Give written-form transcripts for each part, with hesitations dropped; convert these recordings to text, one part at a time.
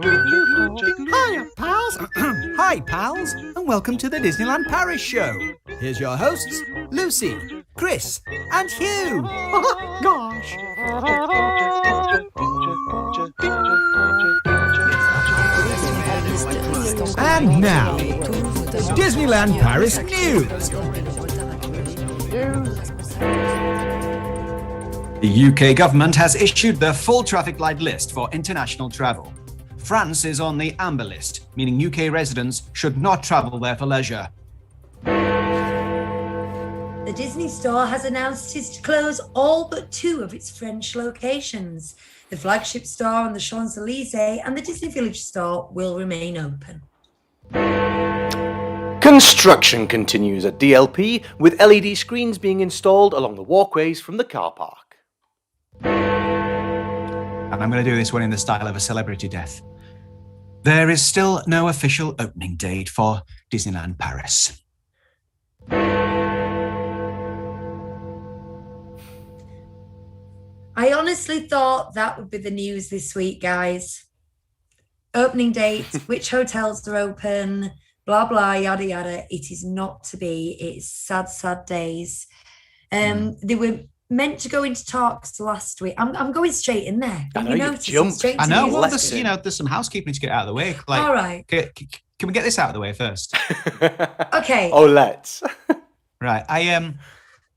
Hiya, pals. Hi, pals, and welcome to the Disneyland Paris Show. Here's your hosts, Lucie, Chris, and Hugh. Gosh. And now, Disneyland Paris News. The UK government has issued the full traffic light list for international travel. France is on the amber list, meaning UK residents should not travel there for leisure. The Disney store has announced it's to close all but 2 of its French locations. The flagship store on the Champs-Elysees and the Disney Village store will remain open. Construction continues at DLP, with LED screens being installed along the walkways from the car park. And I'm going to do this one in the style of a celebrity death. There is still no official opening date for Disneyland Paris. I honestly thought that would be the news this week, guys. Opening date, which hotels are open, blah, blah, yada, yada. It is not to be. It's sad, sad days. They were meant to go into talks last week. I'm going straight in there. I know, you jumped. I know. Well, there's some housekeeping to get out of the way. Like, all right. Can we get this out of the way first? Okay. Oh, let's. Right. I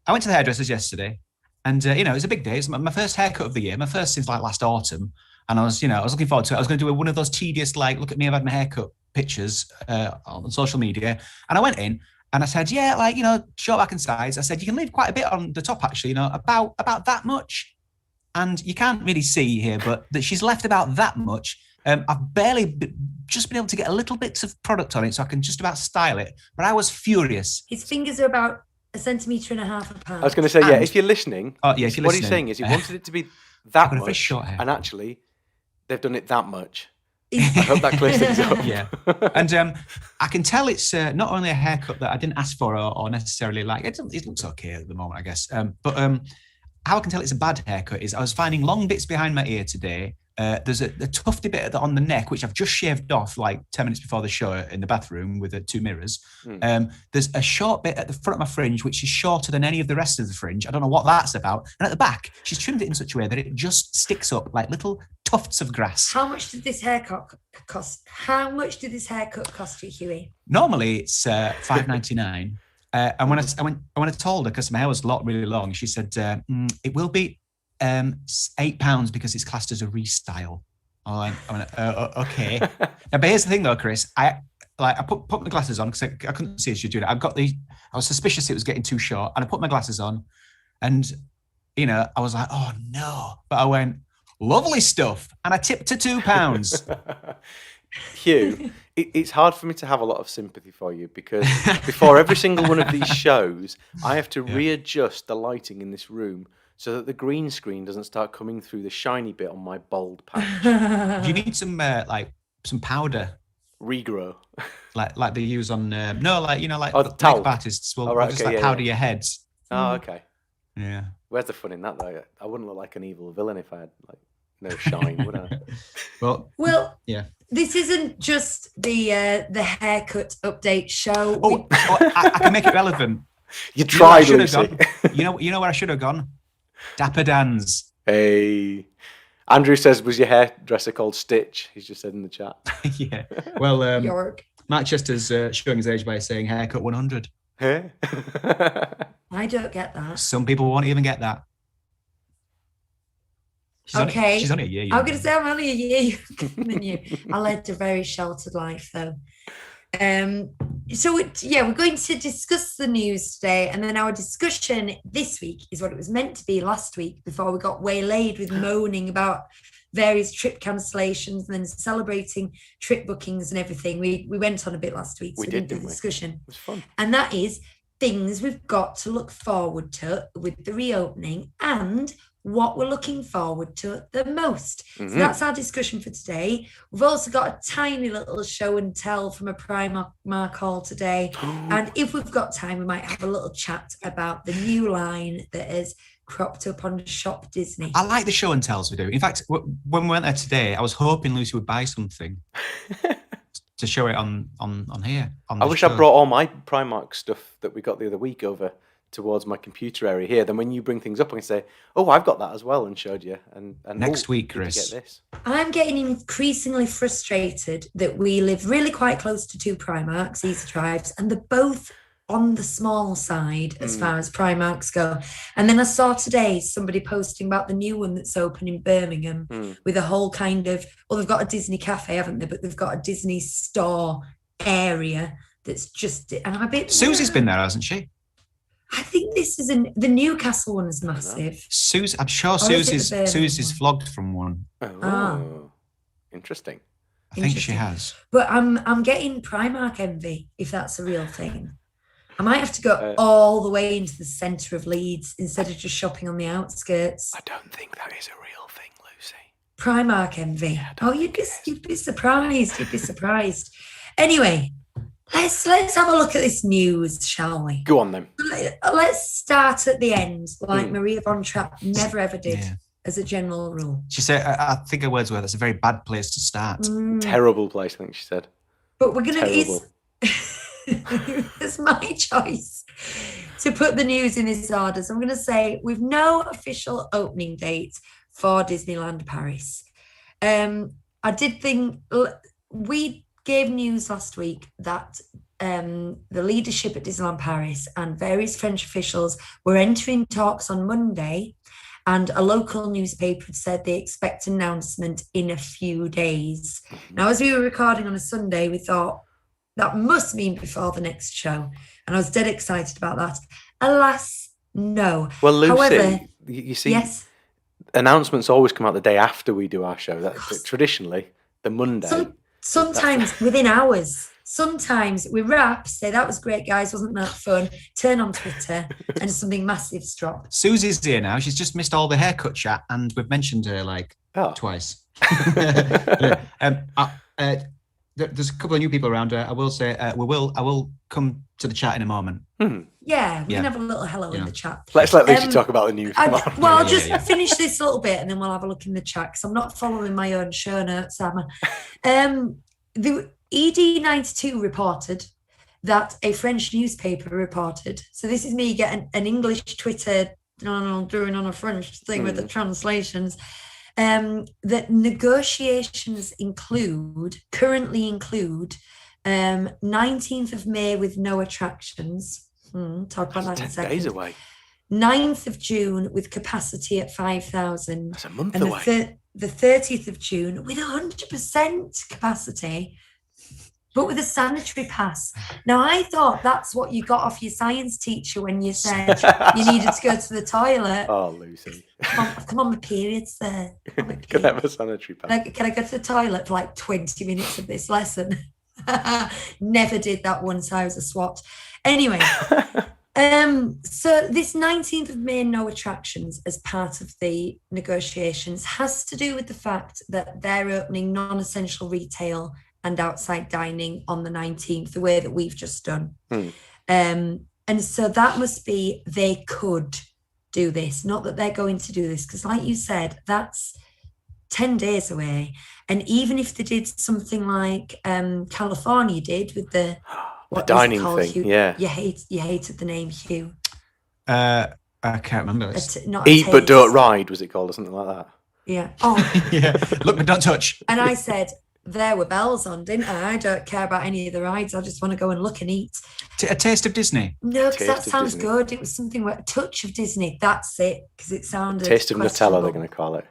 went to the hairdressers yesterday, and it was a big day. It's my first haircut of the year, my first since like last autumn. And I was looking forward to it. I was going to do one of those tedious, like, look at me, I've had my haircut pictures on social media. And I went in and I said, short back and sides. I said, you can leave quite a bit on the top, actually, about that much. And you can't really see here, but that she's left about that much. I've barely just been able to get a little bits of product on it so I can just about style it. But I was furious. His fingers are about 1.5 centimetres apart. I was going to say, if you're listening, what he's saying is he wanted it to be that much, short hair. And actually, they've done it that much. I hope that clears things up. Yeah. And I can tell it's not only a haircut that I didn't ask for or necessarily like. It looks okay at the moment, I guess. But how I can tell it's a bad haircut is I was finding long bits behind my ear today. There's a tufty bit on the neck, which I've just shaved off like 10 minutes before the show in the bathroom with 2 mirrors. There's a short bit at the front of my fringe, which is shorter than any of the rest of the fringe. I don't know what that's about. And at the back, she's trimmed it in such a way that it just sticks up like little tufts of grass. How much did this haircut cost? How much did this haircut cost you, Huey? Normally, it's $5.99. And when I told her, because my hair was really long, she said, it will be £8 because it's classed as a restyle. I went, okay. Now, but here's the thing though, Chris. I put my glasses on because I couldn't see as you doing it. I was suspicious it was getting too short, and I put my glasses on, and I was like, oh no. But I went, lovely stuff, and I tipped to £2. Hugh, it's hard for me to have a lot of sympathy for you because before every single one of these shows, I have to readjust the lighting in this room so that the green screen doesn't start coming through the shiny bit on my bald patch. You need some powder. Regrow. Like they use on the makeup artists will powder your heads. Oh, okay. Yeah. Where's the fun in that though? I wouldn't look like an evil villain if I had like no shine, would I? Well, yeah. This isn't just the haircut update show. I can make it relevant. You tried, Lucie. You know where I should have gone? Dapper Dan's. Hey. Andrew says, was your hairdresser called Stitch? He's just said in the chat. Yeah. Well, York. Matt Chester's showing his age by saying haircut 100. Hey? I don't get that. Some people won't even get that. She's only a year younger. I'm going to say I'm only a year younger than you. I led a very sheltered life, though. We're going to discuss the news today, and then our discussion this week is what it was meant to be last week before we got waylaid with moaning about various trip cancellations and then celebrating trip bookings and everything. We went on a bit last week, so we did the discussion. It was fun. And that is things we've got to look forward to with the reopening and what we're looking forward to the most. Mhm. So that's our discussion for today. We've also got a tiny little show and tell from a Primark haul today. And if we've got time, we might have a little chat about the new line that has cropped up on Shop Disney. I like the show and tells we do. In fact, when we went there today, I was hoping Lucy would buy something to show it on here. I wish I brought all my Primark stuff that we got the other week over towards my computer area here. Then when you bring things up, I can say, "Oh, I've got that as well," and showed you. And Next week, you Chris. get this. I'm getting increasingly frustrated that we live really quite close to two Primarks, Easy Drives, and they're both on the small side as far as Primarks go. And then I saw today somebody posting about the new one that's open in Birmingham with a whole kind of, well, they've got a Disney cafe, haven't they? But they've got a Disney store area that's just, and I'm a bit... Susie's been there, hasn't she? I think this is the Newcastle one is massive. Susie, I'm sure Or is it the Susie's Birmingham one? vlogged from one. Oh, interesting. I think she Interesting. has. But I'm getting Primark envy, if that's a real thing. I might have to go all the way into the centre of Leeds instead of just shopping on the outskirts. I don't think that is a real thing, Lucy. Primark envy. Oh, you'd be surprised. You'd be surprised. Anyway, let's have a look at this news, shall we? Go on then. Let's start at the end, like Maria von Trapp never ever did, as a general rule. She said, I think her words were, that's a very bad place to start. Terrible place, I think she said. But we're gonna. Terrible. It's my choice to put the news in this order. So I'm going to say we've no official opening date for Disneyland Paris. I did think we gave news last week that the leadership at Disneyland Paris and various French officials were entering talks on Monday, and a local newspaper had said they expect an announcement in a few days. Now, as we were recording on a Sunday, we thought, that must mean before the next show. And I was dead excited about that. Alas, no. Well, Lucy, however, you see, yes, announcements always come out the day after we do our show. That's traditionally the Monday. sometimes within hours. Sometimes we wrap, say, that was great, guys, wasn't that fun? Turn on Twitter and something massive's dropped. Susie's here now. She's just missed all the haircut chat, and we've mentioned her twice. There's a couple of new people around. I will say I will come to the chat in a moment. Yeah, we can have a little hello in the chat. Let's let Lucy talk about the news. I'll just finish this little bit and then we'll have a look in the chat because I'm not following my own show notes, am I? The ED92 reported that a French newspaper reported. So this is me getting an English Twitter doing on a French thing with the translations. That negotiations currently include 19th of May with no attractions. Talk about that in a second. 10 days away. 9th of June with capacity at 5,000. That's a month and away. The 30th of June with 100% capacity, but with a sanitary pass. Now, I thought that's what you got off your science teacher when you said you needed to go to the toilet. Oh, Lucy. Come on, my period's there. Can I have a sanitary pass? Can I go to the toilet for like 20 minutes of this lesson? Never did that once I was a SWAT. Anyway, so this 19th of May no attractions as part of the negotiations has to do with the fact that they're opening non-essential retail and outside dining on the 19th, the way that we've just done. And so that must be they could do this, not that they're going to do this, because like you said, that's 10 days away. And even if they did something like California did with the dining thing, Hugh? yeah. You hated the name Hugh. I can't remember. Eat but don't ride, was it called, or something like that? Yeah. Oh. Yeah. Look, but don't touch. And I said, there were bells on, didn't I? I don't care about any of the rides. I just want to go and look and eat. A Taste of Disney. No, because that sounds Disney. good. It was something where a touch of Disney. That's it, because it sounded Taste of Nutella, they're going to call it.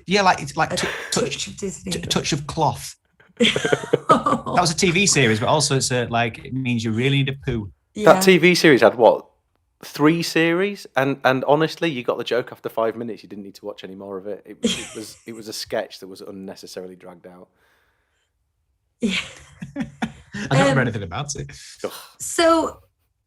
Yeah, like it's like touch of Disney. Touch of cloth. That was a TV series, but also it's like it means you really need a poo. Yeah. That TV series had what? 3 series, and honestly, you got the joke after 5 minutes. You didn't need to watch any more of it. It was a sketch that was unnecessarily dragged out. Yeah. I don't remember anything about it. So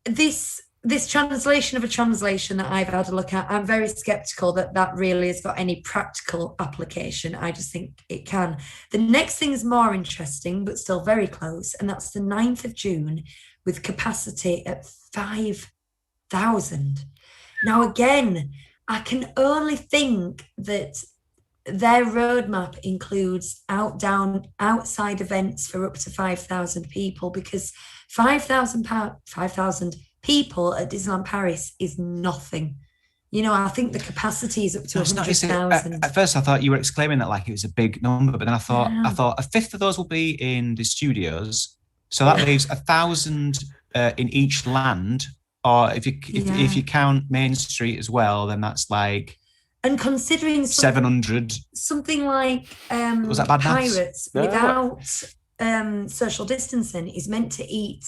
this this translation of a translation that I've had a look at, I'm very skeptical that really has got any practical application. I just think it can. The next thing is more interesting, but still very close, and that's the 9th of June with capacity at 5,000. Now, again, I can only think that their roadmap includes outside events for up to 5,000 people, because 5,000 people at Disneyland Paris is nothing. You know, I think the capacity is up to 100,000. At first, I thought you were exclaiming that like it was a big number, but then I thought a fifth of those will be in the studios, so that leaves 1,000 in each land. Or if you count Main Street as well, then that's like. And considering 700, something like was that bad Pirates without social distancing is meant to eat.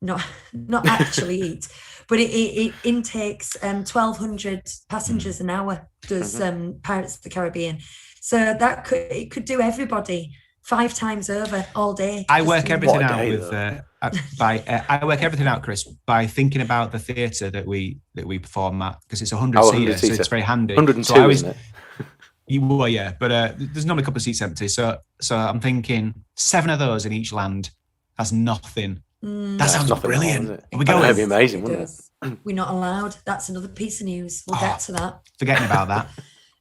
Not actually eat, but it intakes 1,200 passengers an hour. Does Pirates of the Caribbean? So it could do everybody 5 times over all day. I work everything out I work everything out, Chris, by thinking about the theatre that we perform at, because it's 100 seater, so it's very handy. 102, so isn't it? Well, yeah, but there's normally a couple of seats empty, so I'm thinking 7 of those in each land. That's nothing. That sounds brilliant. That'd be amazing, wouldn't it? We're not allowed. That's another piece of news. We'll get to that. Forgetting about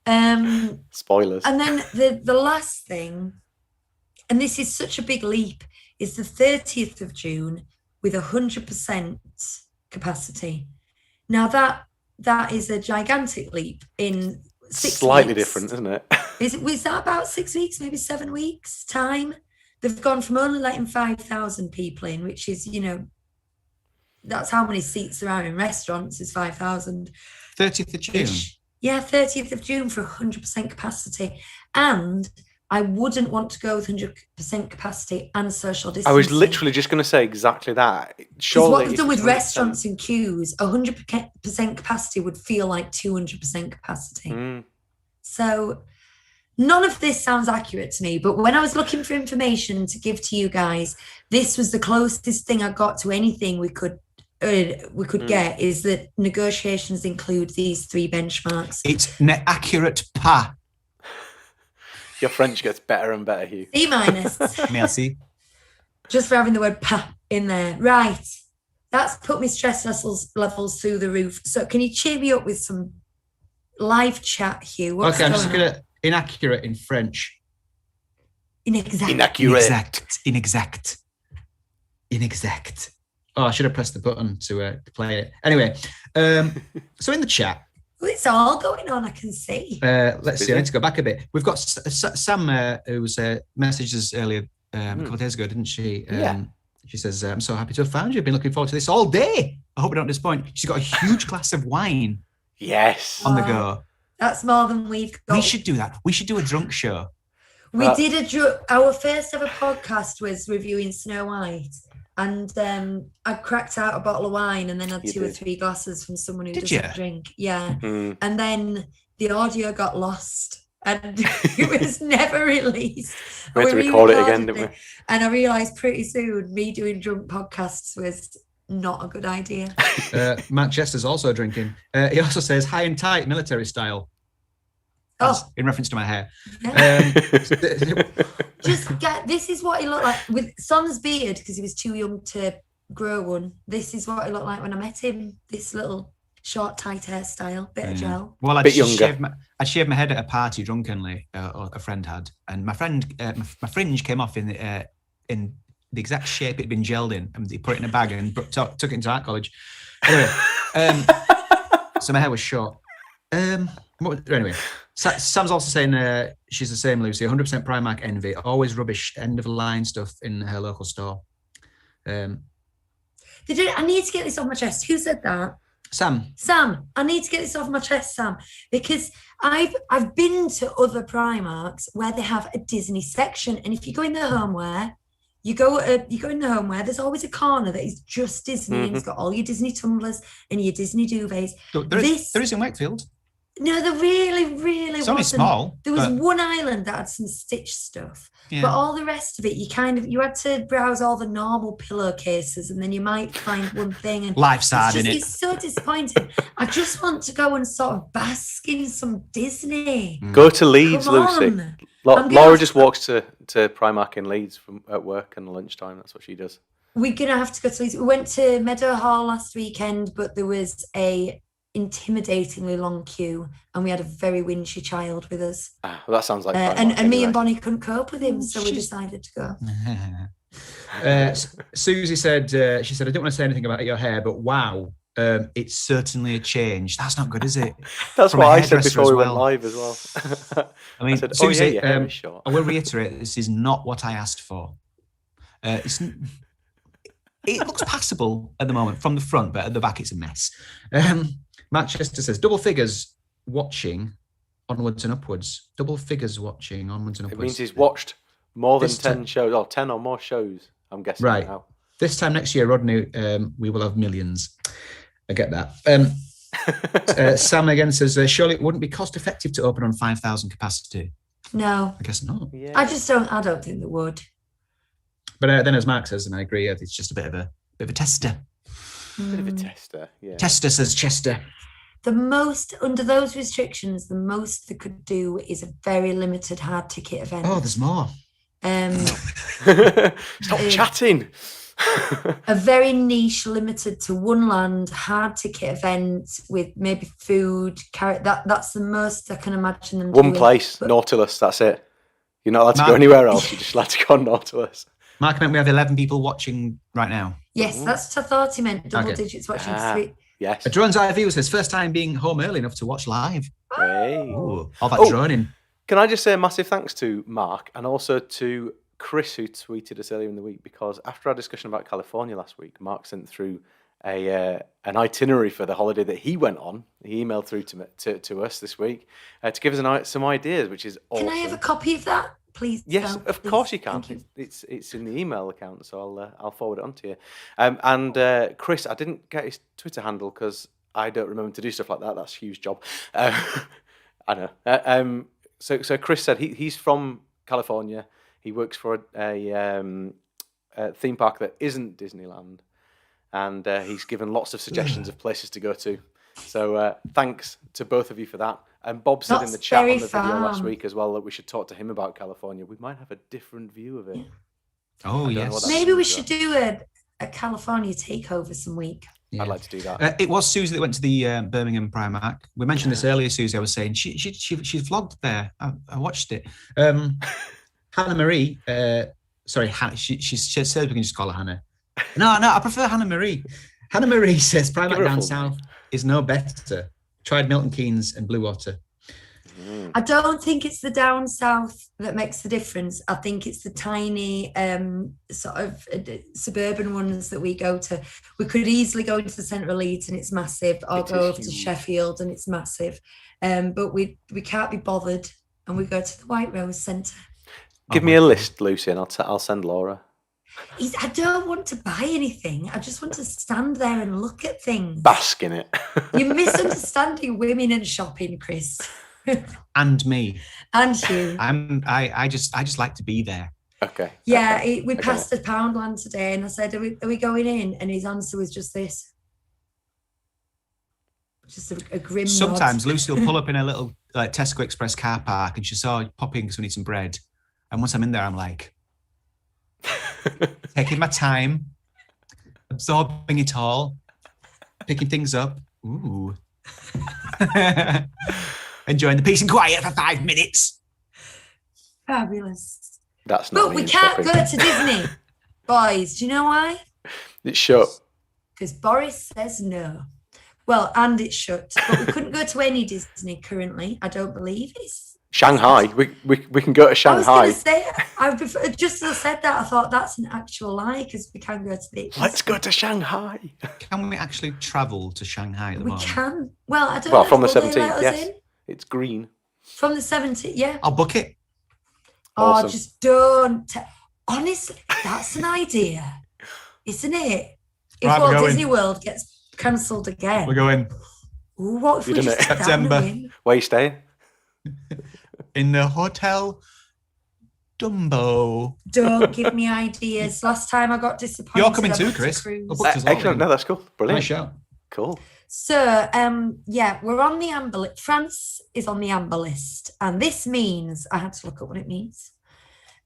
that. Spoilers. And then the last thing, and this is such a big leap, is the 30th of June with 100% capacity. Now that is a gigantic leap in 6 Slightly weeks. different, isn't it? Was that about 6 weeks, maybe 7 weeks time? They've gone from only letting 5,000 people in, which is, you know, that's how many seats there are in restaurants, is 5,000. 30th of June? Yeah, 30th of June for 100% capacity. And I wouldn't want to go with 100% capacity and social distancing. I was literally just going to say exactly that. Surely, what they've done with restaurants and queues, 100% capacity would feel like 200% capacity. So none of this sounds accurate to me, but when I was looking for information to give to you guys, this was the closest thing I got to anything we could get, is that negotiations include these 3 benchmarks. It's accurate pas. Your French gets better and better, Hugh. C-. Merci. Just for having the word pas in there. Right. That's put my stress levels through the roof. So can you cheer me up with some live chat, Hugh? What's I'm just going to inaccurate in French. Inexact. Inexact. Oh, I should have pressed the button to play it. Anyway, so in the chat. Well, it's all going on, I can see. Let's see, I need to go back a bit. We've got Sam, who was messaged us earlier a couple of days ago, didn't she? She says, I'm so happy to have found you. I've been looking forward to this all day. I hope we don't disappoint. She's got a huge glass of wine. Yes. On the go. That's more than we've got. We should do that. We should do a drunk show. We did our first ever podcast was reviewing Snow White. And I cracked out a bottle of wine and then had 2 or 3 glasses from someone who doesn't drink. Yeah. And then the audio got lost and it was never released. We had to record it again, didn't we? And I realised pretty soon me doing drunk podcasts was not a good idea. Matt Chester's also drinking. He also says high and tight military style. In reference to my hair. Yeah. This is what he looked like with Son's beard, because he was too young to grow one. This is what he looked like when I met him. This little short, tight hairstyle, bit of gel. Well, I'd shaved my head at a party drunkenly, or a friend had, and my fringe came off in the exact shape it'd been gelled in, and he put it in a bag and took it into art college. Anyway, so my hair was short. Anyway, Sam's also saying she's the same, Lucie. 100% Primark envy. Always rubbish end of line stuff in her local store. I need to get this off my chest. Who said that? Sam, I need to get this off my chest, Sam, because I've been to other Primarks where they have a Disney section, and if you go in the homeware, you go in the homeware, there's always a corner that is just Disney, and it's got all your Disney tumblers and your Disney duvets. There is in Wakefield. No, there really It's only wasn't. small. There was but- one island that had some Stitch stuff, Yeah. but all the rest of it, you had to browse all the normal pillowcases, and then you might find one thing. And Life's hard, innit? it's so disappointing. I just want to go and sort of bask in some Disney. Go to Leeds, Come Lucy. on. I'm gonna Laura have just to- walks to Primark in Leeds at work and lunchtime. That's what she does. We're gonna have to go to Leeds. We went to Meadow Hall last weekend, but there was a intimidatingly long queue, and we had a very whingy child with us. Well, that sounds like Primark and me anyway. and Bonnie couldn't cope with him, so we She's- decided to go. Susie said, I don't want to say anything about your hair, but wow, it's certainly a change. That's not good, is it? That's From a what I said hairdresser before as we went well. live as well. I mean, said, Susie, your hair is short. I will reiterate, this is not what I asked for. It looks passable at the moment from the front, but at the back it's a mess. Manchester says, double figures watching onwards and upwards. Double figures watching onwards and It upwards. means he's watched more than This 10 shows, or 10 or more shows, I'm guessing Right. now. This time next year, Rodney, we will have millions. I get that. Sam again says, surely it wouldn't be cost effective to open on 5,000 capacity. No, I guess not. Yeah. I don't think they would. But then, as Mark says, and I agree, it's just a bit of a tester. Bit of a tester, yeah. Tester says Chester. The most, under those restrictions, the most they could do is a very limited hard ticket event. Oh, there's more. Stop chatting. A very niche, limited to one land, hard ticket event with maybe food, carrot. That's the most I can imagine them One doing. place, But Nautilus, that's it. You're not allowed to go Mark- anywhere else. You're just allowed to go on Nautilus. Mark meant we have 11 people watching right now. yes, that's what I thought he meant. Double Okay. digits watching. Ah. Sweet. Yes. A drone's eye view says, first time being home early enough to watch live. Hey. Ooh, all that Oh. droning. Can I just say a massive thanks to Mark and also to Chris, who tweeted us earlier in the week, because after our discussion about California last week, Mark sent through an itinerary for the holiday that he went on. He emailed through to us this week to give us some ideas, which is awesome. Can I have a copy of that, please? Yes, Phil? of Please. course you can. Thank you. It's in the email account, so I'll forward it on to you. And Chris, I didn't get his Twitter handle because I don't remember to do stuff like that. That's a huge job. I know. So Chris said he's from California. He works for a theme park that isn't Disneyland, and he's given lots of suggestions of places to go to. So thanks to both of you for that. And Bob said in the That's chat on very the video last fun. week as well that we should talk to him about California. We might have a different view of it. Oh, I don't know yes. what that Maybe we means, should do a California takeover some week. Yeah. I'd like to do that. It was Susie that went to the Birmingham Primark. We mentioned this earlier, Susie. I was saying she's vlogged there. I watched it. Hannah Marie, sorry, Hannah, she says we can just call her Hannah. No, I prefer Hannah Marie. Hannah Marie says Give Primark her a down full south is no better. Tried Milton Keynes and Blue Water. I don't think it's the down south that makes the difference. I think it's the tiny sort of suburban ones that we go to. We could easily go into the centre of Leeds and it's massive, or It go is over to huge. Sheffield and it's massive. But we can't be bothered, and we go to the White Rose Centre. Give me a list, Lucy, and I'll send Laura. I don't want to buy anything. I just want to stand there and look at things. Bask in it. You're misunderstanding women and shopping, Chris. And me. And you. I just like to be there. Okay. Yeah, okay. we I get passed it. a Poundland today, and I said, are we going in? And his answer was just this. Just a grim nod. Sometimes Lucy will pull up in a little Tesco Express car park and she saw popping because we need some bread. And once I'm in there, I'm like, taking my time, absorbing it all, picking things up. Ooh. Enjoying the peace and quiet for 5 minutes. Fabulous. That's not But we me can't shopping. go to Disney, boys. Do you know why? It's shut. Because Boris says no. Well, and it's shut. But we couldn't go to any Disney currently. I don't believe it's. Shanghai. We can go to I was Shanghai. going to say, just as I said that, I thought that's an actual lie because we can go to the. Let's go to Shanghai. Can we actually travel to Shanghai at the We moment? can. Well, I don't Well, know. from the Will they let 17th, us yes. in? It's green. From the 17th, yeah. I'll book it. Awesome. Oh, just don't. Honestly, that's an idea, isn't it? If Right, we're Walt going. Disney World gets cancelled again. We're going. Ooh, what if You we done just it. did that September. and win? Where you staying? In the Hotel Dumbo. Don't give me ideas. Last time I got disappointed. You're coming I too, booked a Chris. cruise. I booked as well. Excellent. No, that's cool. Brilliant. Nice shout. Cool. So, yeah, we're on the amber list. France is on the amber list. And this means, I had to look up what it means.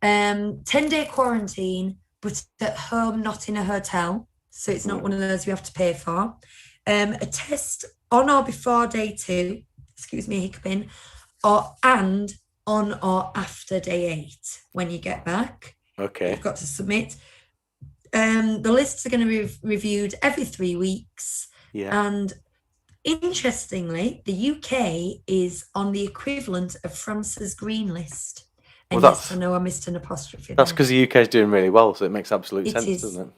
10-day quarantine, but at home, not in a hotel. So it's not one of those you have to pay for. A test on or before day 2, excuse me, hiccuping, and on or after day 8 when you get back. Okay. You've got to submit. The lists are going to be reviewed every 3 weeks. Yeah. And interestingly, the UK is on the equivalent of France's green list. And Well, yes, I know I missed an apostrophe. That's there. because the UK is doing really well, so it makes absolute It sense, is. doesn't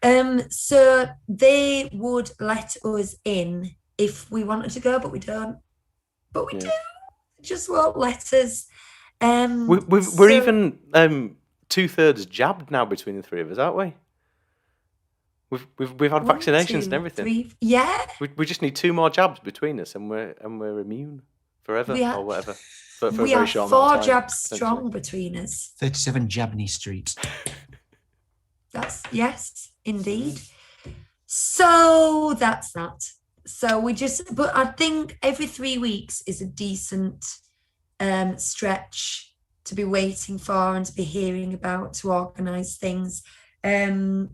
it? So they would let us in if we wanted to go, but we don't. But we Yeah. do. Just won't let us. We're so even 2/3 jabbed now between the three of us, aren't we? We've had 1, vaccinations 2, and everything. 3, yeah. We just need 2 more jabs between us, and we're immune forever We are- or whatever. For a We very are short 4 amount of time, jabs potentially. strong between us. 37 Jabney Street. That's yes, indeed. So that's that. So but I think every 3 weeks is a decent stretch to be waiting for and to be hearing about to organise things.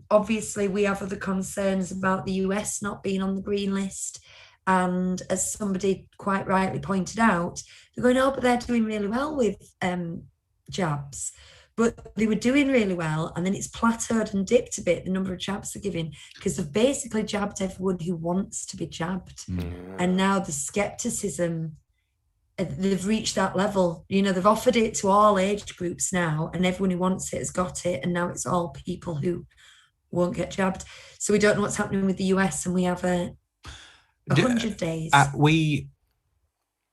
Obviously, we have other concerns about the US not being on the green list. And as somebody quite rightly pointed out, they're going, oh, but they're doing really well with jabs. But they were doing really well, and then it's plateaued and dipped a bit, the number of jabs they're giving, because they've basically jabbed everyone who wants to be jabbed. And now the skepticism, they've reached that level. You know, they've offered it to all age groups now, and everyone who wants it has got it, and now it's all people who won't get jabbed. So we don't know what's happening with the US, and we have 100 days.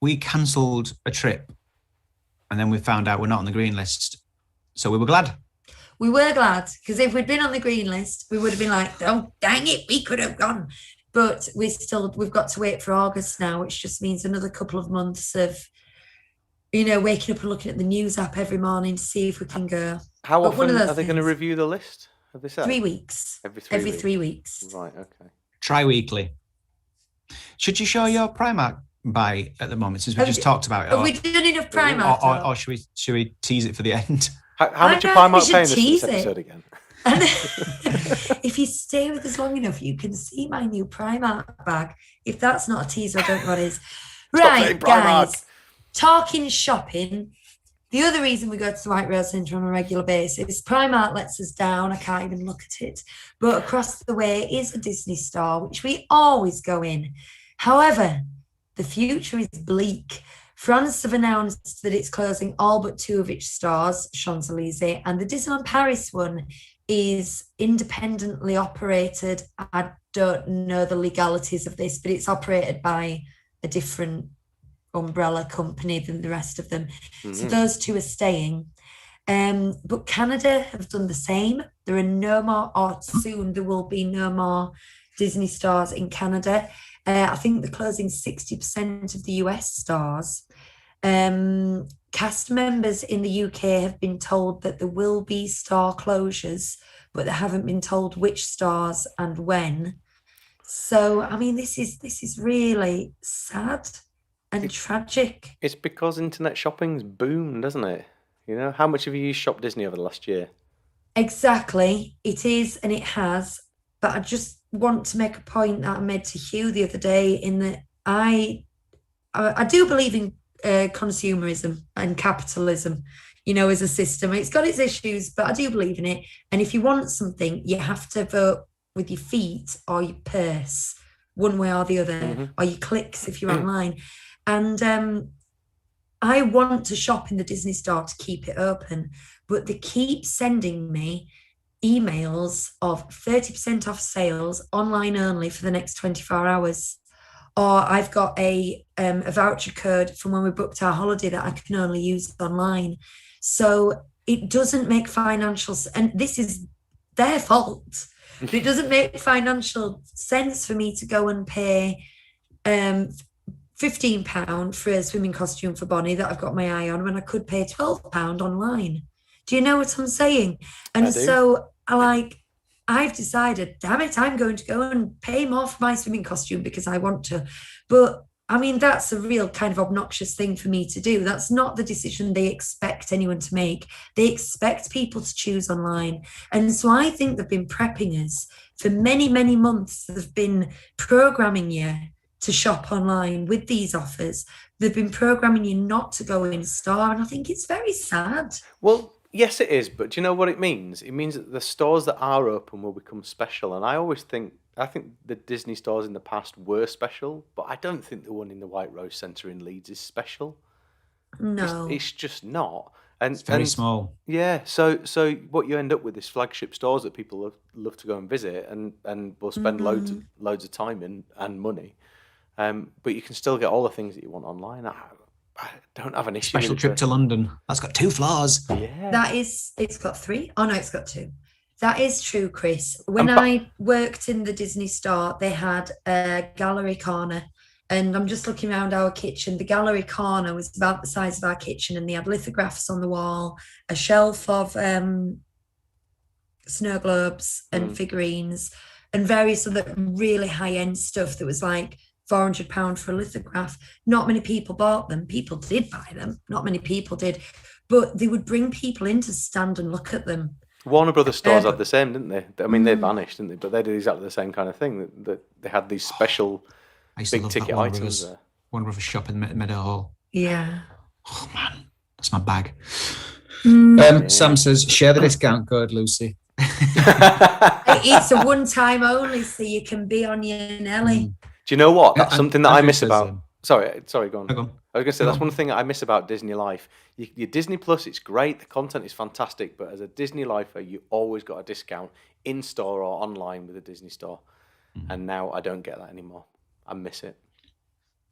We cancelled a trip, and then we found out we're not on the green list. So we were glad. We were glad, because if we'd been on the green list, we would have been like, oh, dang it, we could have gone. But we've got to wait for August now, which just means another couple of months of, waking up and looking at the news app every morning to see if we can go. How But one often of those are they going to things. review the list? Have they said? 3 weeks. Every 3 Every weeks. 3 weeks. Right, okay. Tri-weekly. Should you show your Primark buy at the moment, since we Have just we- talked about it? Have we done enough Primark? Or should we tease it for the end? How I much are don't think we Primark should paying us for tease this it. episode again? And if you stay with us long enough, you can see my new Primark bag. If that's not a teaser, I don't know what is. Stop Right, saying Primark. guys, talking shopping. The other reason we go to the White Rose Centre on a regular basis, Primark lets us down. I can't even look at it. But across the way is a Disney store, which we always go in. However, the future is bleak. France have announced that it's closing all but 2 of its stores, Champs-Élysées, and the Disneyland Paris one is independently operated. I don't know the legalities of this, but it's operated by a different umbrella company than the rest of them. So those 2 are staying. But Canada have done the same. There are no more, or soon there will be no more Disney stores in Canada. I think they're closing 60% of the US stores. Cast members in the UK have been told that there will be store closures, but they haven't been told which stores and when. So, I mean, this is really sad and tragic. It's because internet shopping's boomed, doesn't it? How much have you used Shop Disney over the last year? Exactly. It is, and it has. But I just want to make a point that I made to Hugh the other day, in that I do believe in consumerism and capitalism, as a system. It's got its issues, but I do believe in it. And if you want something, you have to vote with your feet or your purse, one way or the other, or your clicks if you're online. And I want to shop in the Disney store to keep it open, but they keep sending me emails of 30% off sales online only for the next 24 hours. Or I've got a voucher code from when we booked our holiday that I can only use online. So it doesn't make financial, and this is their fault, but it doesn't make financial sense for me to go and pay £15 for a swimming costume for Bonnie that I've got my eye on when I could pay £12 online. Do you know what I'm saying? And so I've decided, damn it, I'm going to go and pay more for my swimming costume because I want to. But I mean, that's a real kind of obnoxious thing for me to do. That's not the decision they expect anyone to make. They expect people to choose online. And so I think they've been prepping us for many, many months. They've been programming you to shop online with these offers. They've been programming you not to go in store. And I think it's very sad. Well, yes, it is. But do you know what it means? It means that the stores that are open will become special. And I think the Disney stores in the past were special, but I don't think the one in the White Rose Centre in Leeds is special. No. It's just not. And It's very small. Yeah, so what you end up with is flagship stores that people love to go and visit and will spend loads of time in and money. But you can still get all the things that you want online. I don't have an issue. Special trip to London. That's got 2 floors. Yeah. It's got 3. Oh no, it's got 2. That is true, Chris. When I worked in the Disney store, they had a gallery corner, and I'm just looking around our kitchen. The gallery corner was about the size of our kitchen, and they had lithographs on the wall, a shelf of snow globes and figurines, and various other really high-end stuff that was like £400 for a lithograph. Not many people bought them. People did buy them. Not many people did. But they would bring people in to stand and look at them. Warner Brothers stores had the same, didn't they? I mean, they vanished, didn't they? But they did exactly the same kind of thing. That they had these special big ticket items there. Warner Brothers shop in Meadowhall. Yeah. Oh man, that's my bag. Mm. Sam says, share the discount code, Lucy. It's a one-time only, so you can be on your Nelly. Do you know what? That's something that I miss says, about. Sorry, go on. Go on. I was going to say, that's one thing I miss about Disney Life. Your Disney Plus, it's great. The content is fantastic. But as a Disney Lifer, you always got a discount in-store or online with a Disney store. And now I don't get that anymore. I miss it.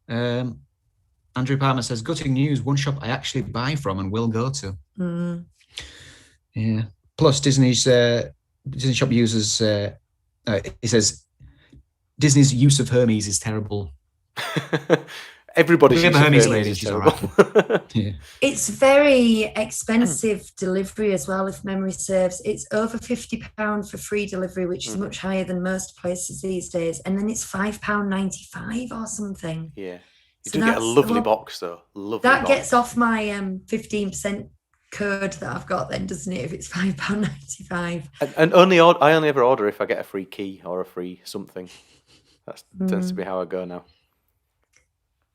Andrew Palmer says, gutting news, one shop I actually buy from and will go to. Yeah. Plus, Disney shop uses, he says, Disney's use of Hermes is terrible. Everybody's use of Hermes Hermes lady, is she's terrible. Yeah. It's very expensive delivery as well, if memory serves. It's over £50 for free delivery, which is much higher than most places these days. And then it's £5.95 or something. Yeah. You So do get a that's- lovely well, box, though. Lovely That box. gets off my 15% code that I've got then, doesn't it, if it's £5.95? And I only ever order if I get a free key or a free something. That tends to be how I go now.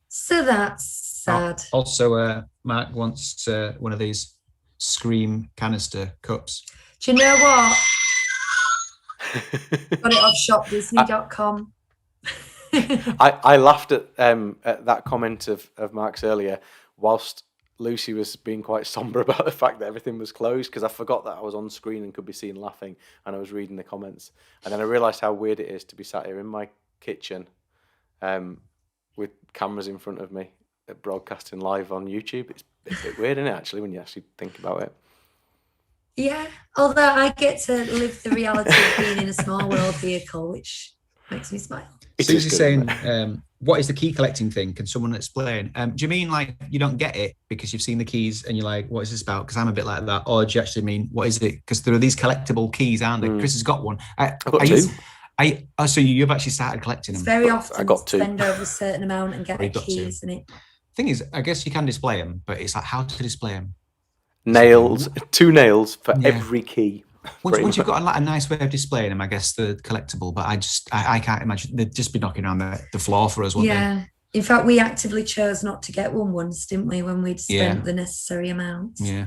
So that's sad. Also, Mark wants one of these Scream canister cups. Do you know what? Got it off shopdisney.com. I laughed at that comment of Mark's earlier, whilst Lucy was being quite somber about the fact that everything was closed, because I forgot that I was on screen and could be seen laughing, and I was reading the comments, and then I realised how weird it is to be sat here in my kitchen with cameras in front of me broadcasting live on YouTube. It's a bit weird, isn't it, actually, when you actually think about it? Yeah, although I get to live the reality of being in a small world vehicle, which makes me smile. Susie's saying, what is the key collecting thing? Can someone explain? Do you mean like you don't get it because you've seen the keys and you're like, what is this about? Because I'm a bit like that. Or do you actually mean, what is it? Because there are these collectible keys, aren't there? Chris has got one. I've got 2. So you've actually started collecting them? It's very often I got 2. spend over a certain amount and get Or a you got key, 2. isn't it? Thing is, I guess you can display them, but it's like how to display them. Nails, 2 nails for Yeah. every key. Once you've got a nice way of displaying them, I guess they're collectible. But I can't imagine they'd just be knocking around the floor for us, wouldn't Yeah. In fact, we actively chose not to get one once, didn't we, when we'd spent the necessary amount? they? Yeah.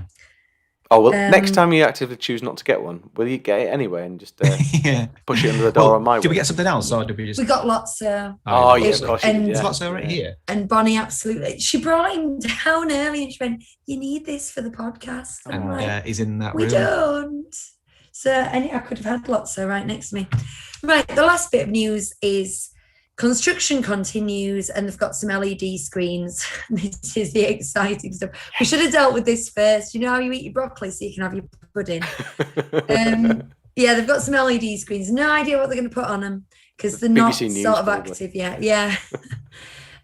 Oh, well, next time you actively choose not to get one, will you get it anyway and just Yeah. push it under the door on my way? Did we get something else, or did we just? We got lots of... Oh, yeah, yes, of course you did, and yeah. There's lots right here. And Bonnie absolutely... She brought him down early and she went, you need this for the podcast. And I'm like, And he's in that we room. don't. So I could have had lots right next to me. Right, the last bit of news is construction continues and they've got some LED screens. This is the exciting stuff. We should have dealt with this first. You know how you eat your broccoli so you can have your pudding? Yeah, they've got some LED screens. No idea what they're going to put on them because they're not BBC News sort of probably. active yet. Yeah.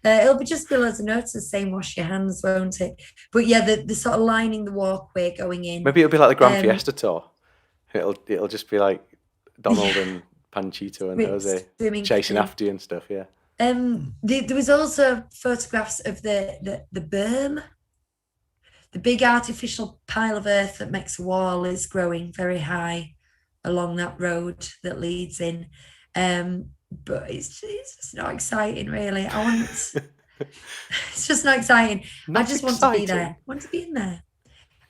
It'll be just below the notice saying wash your hands, won't it? But yeah, the sort of lining the walkway going in. Maybe it'll be like the Grand Fiesta tour. It'll just be like Donald and Panchito and With Jose swimming chasing through. after you and stuff. Yeah. There was also photographs of the berm. The big artificial pile of earth that makes a wall is growing very high along that road that leads in. But it's just not exciting, really. It's just not exciting. Not I just want to be exciting. there. I want to be in there.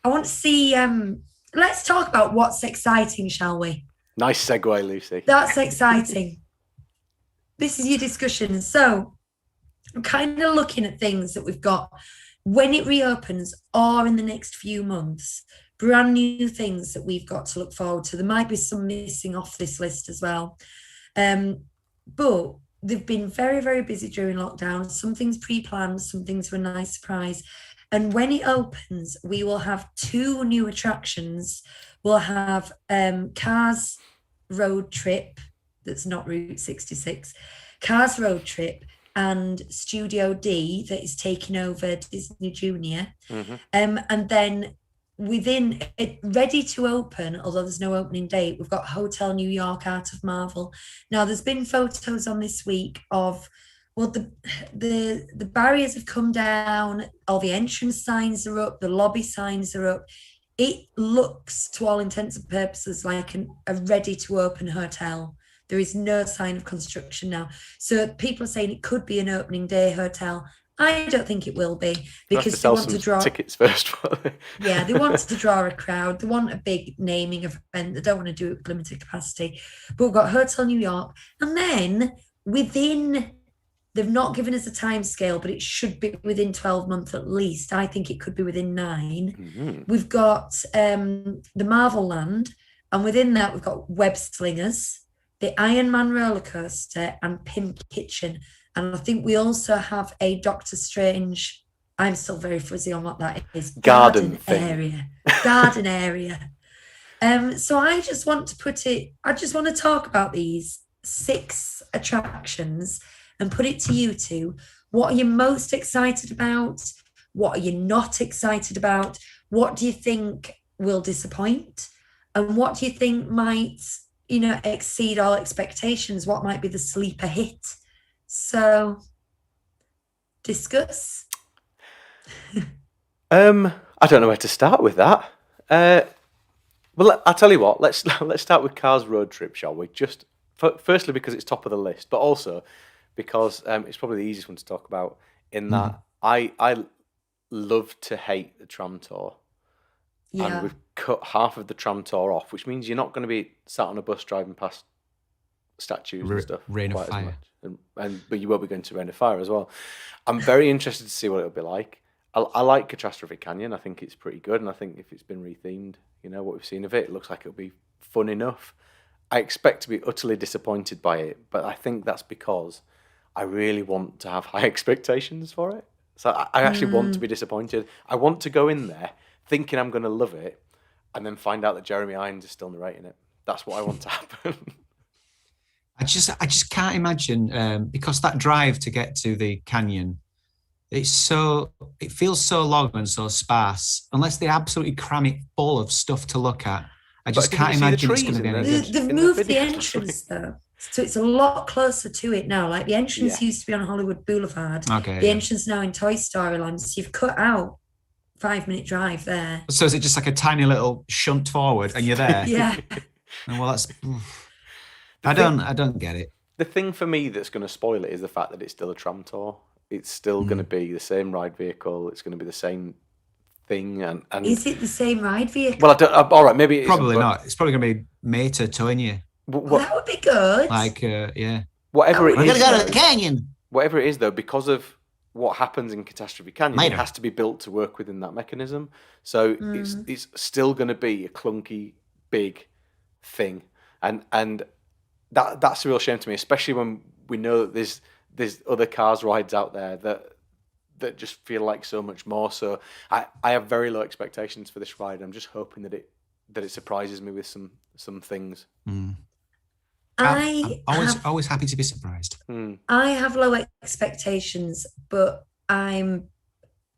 I want to see. Let's talk about what's exciting, shall we? Nice segue, Lucy. That's exciting. This is your discussion. So I'm kind of looking at things that we've got when it reopens or in the next few months, brand new things that we've got to look forward to. There might be some missing off this list as well. But they've been very, very busy during lockdown. Some things pre-planned, some things were a nice surprise. And when it opens, we will have 2 new attractions. We'll have Cars Road Trip, that's not Route 66, Cars Road Trip and Studio D that is taking over Disney Junior. Mm-hmm. And then within it, ready to open, although there's no opening date, we've got Hotel New York Art of Marvel. Now, there's been photos on this week of, well, the barriers have come down, all the entrance signs are up, the lobby signs are up. It looks, to all intents and purposes, like a ready-to-open hotel. There is no sign of construction now. So people are saying it could be an opening day hotel. I don't think it will be, because they want to draw tickets first. Yeah, they want to draw a crowd. They want a big naming event. They don't want to do it with limited capacity. But we've got Hotel New York. And then within, they've not given us a time scale, but it should be within 12 months at least. I think it could be within 9. Mm-hmm. We've got the Marvel Land. And within that, we've got Web Slingers, the Iron Man roller coaster, and Pimp Kitchen. And I think we also have a Doctor Strange. I'm still very fuzzy on what that is. Garden thing. area. Garden area. So I just want to talk about these 6 attractions and put it to you two. What are you most excited about? What are you not excited about? What do you think will disappoint? And what do you think might, exceed all expectations? What might be the sleeper hit? So, discuss. I don't know where to start with that. Well, I'll tell you what. Let's start with Cars Road Trip, shall we? Just firstly because it's top of the list, but also because it's probably the easiest one to talk about. In that, I love to hate the tram tour, and we've cut half of the tram tour off, which means you're not going to be sat on a bus driving past statues and stuff. Rain of quite as Fire. much. But you will be going to Rain of Fire as well. I'm very interested to see what it'll be like. I like Catastrophe Canyon. I think it's pretty good, and I think if it's been rethemed, what we've seen of it, it looks like it'll be fun enough. I expect to be utterly disappointed by it, but I think that's because I really want to have high expectations for it. So I actually want to be disappointed. I want to go in there thinking I'm going to love it, and then find out that Jeremy Irons is still narrating it. That's what I want to happen. I just can't imagine, because that drive to get to the canyon, it feels so long and so sparse. Unless they absolutely cram it full of stuff to look at, I just can't imagine it's going to be any good. They've moved the entrance though, so it's a lot closer to it now. Like the entrance used to be on Hollywood Boulevard. Okay. The entrance now in Toy Story Land. So you've cut out 5-minute drive there. So is it just like a tiny little shunt forward and you're there? Yeah. And well, that's. I don't get it. The thing for me that's going to spoil it is the fact that it's still a tram tour. It's still going to be the same ride vehicle. It's going to be the same thing. And is it the same ride vehicle? Well, I don't. All right, maybe it Probably isn't, not. It's probably going to be Mater towing you. Well, that would be good. Yeah. Whatever it We're is. going to go to the canyon. Whatever it is, though, because of what happens in Catastrophe Canyon, Later. it has to be built to work within that mechanism. So it's still going to be a clunky, big thing, and that's a real shame to me, especially when we know that there's other Cars rides out there that just feel like so much more. So I have very low expectations for this ride. I'm just hoping that it surprises me with some things. I'm always happy to be surprised. I have low expectations, but I'm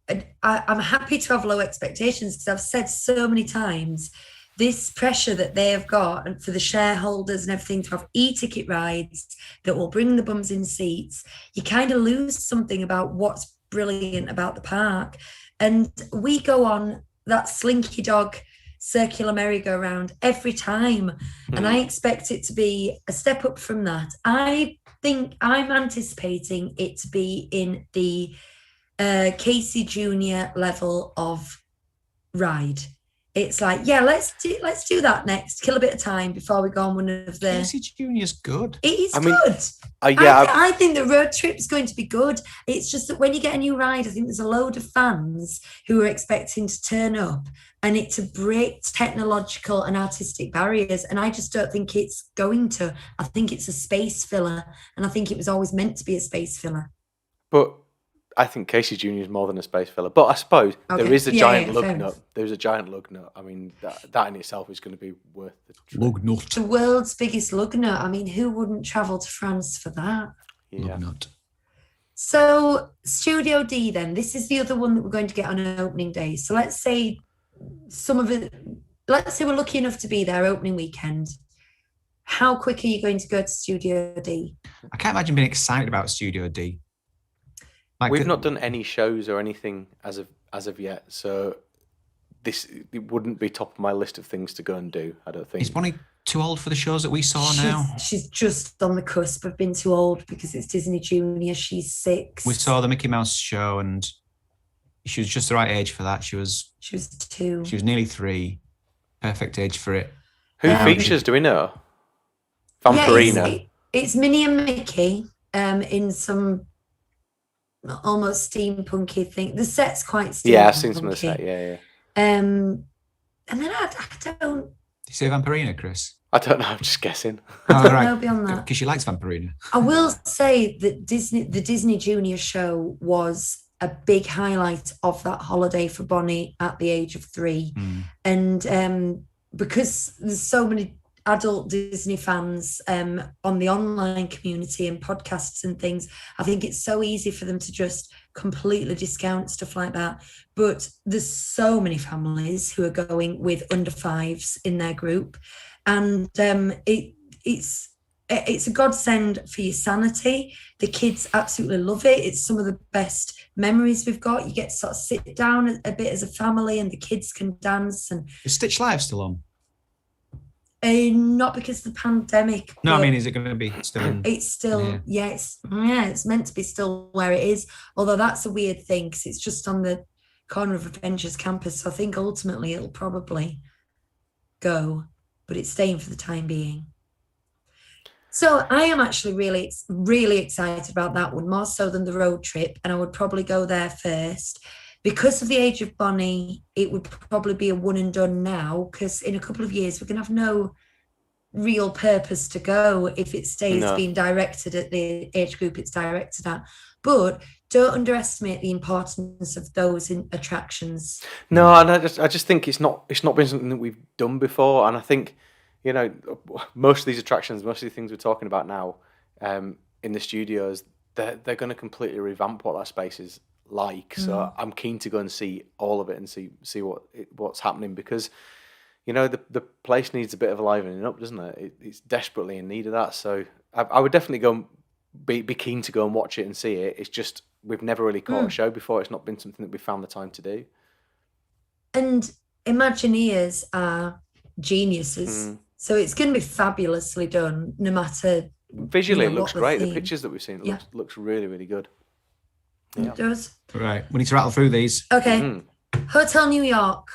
happy to have low expectations because I've said so many times this pressure that they have got and for the shareholders and everything to have e-ticket rides that will bring the bums in seats. You kind of lose something about what's brilliant about the park. And we go on that Slinky Dog circular merry-go-round every time. And I expect it to be a step up from that. I think I'm anticipating it to be in the Casey Jr. level of ride. It's like, yeah, let's do that next. Kill a bit of time before we go on one of the. Casey Jr.'s good. It is good. I think the road trip's going to be good. It's just that when you get a new ride, I think there's a load of fans who are expecting to turn up and it to break technological and artistic barriers. And I just don't think it's going to. I think it's a space filler, and I think it was always meant to be a space filler. But I think Casey Jr. is more than a space filler. But I suppose there is a giant lug nut. There's a giant lug nut. I mean, that in itself is going to be worth the trip. Lug nut. The world's biggest lug nut. I mean, who wouldn't travel to France for that? Yeah. Lug nut. So Studio D then, this is the other one that we're going to get on an opening day. So let's say we're lucky enough to be there opening weekend. How quick are you going to go to Studio D? I can't imagine being excited about Studio D. We've not done any shows or anything as of yet, so it wouldn't be top of my list of things to go and do. I don't think. Is Bonnie too old for the shows that we saw now? She's just on the cusp of being too old because it's Disney Junior. She's 6. We saw the Mickey Mouse show, and she was just the right age for that. She was 2. She was nearly 3. Perfect age for it. Who features? Do we know? Vampirina. It's Minnie and Mickey in some almost steampunky thing. The set's quite steampunky. Yeah, I've seen some of the set. Yeah. And then I don't. Did you say Vampirina, Chris? I don't know. I'm just guessing. I don't know beyond that. Because she likes Vampirina. I will say that the Disney Junior show was a big highlight of that holiday for Bonnie at the age of 3. And because there's so many adult Disney fans on the online community and podcasts and things, I think it's so easy for them to just completely discount stuff like that. But there's so many families who are going with under 5s in their group, and it's a godsend for your sanity. The kids absolutely love it. It's some of the best memories we've got. You get to sort of sit down a bit as a family, and the kids can dance. And is Stitch Live still on? Not because of the pandemic. No, I mean, is it going to be still in? It's still, it's meant to be still where it is. Although that's a weird thing because it's just on the corner of Avengers campus. So I think ultimately it'll probably go, but it's staying for the time being. So I am actually really, really excited about that one, more so than the road trip. And I would probably go there first. Because of the age of Bonnie, it would probably be a one and done now, because in a couple of years, we're going to have no real purpose to go if it stays being directed at the age group it's directed at. But don't underestimate the importance of those attractions. No, and I just think it's not been something that we've done before. And I think, most of these attractions, most of the things we're talking about now in the studios, they're going to completely revamp what that space is like. So I'm keen to go and see all of it and see what's happening, because the place needs a bit of livening up, doesn't it? It's desperately in need of that. So I would definitely go and be keen to go and watch it and see it. It's just we've never really caught a show before. It's not been something that we found the time to do. And Imagineers are geniuses, so it's going to be fabulously done, no matter. Visually, it looks great. The pictures that we've seen looks really, really good. Yeah. It does. Right, we need to rattle through these. Okay. Hotel New York.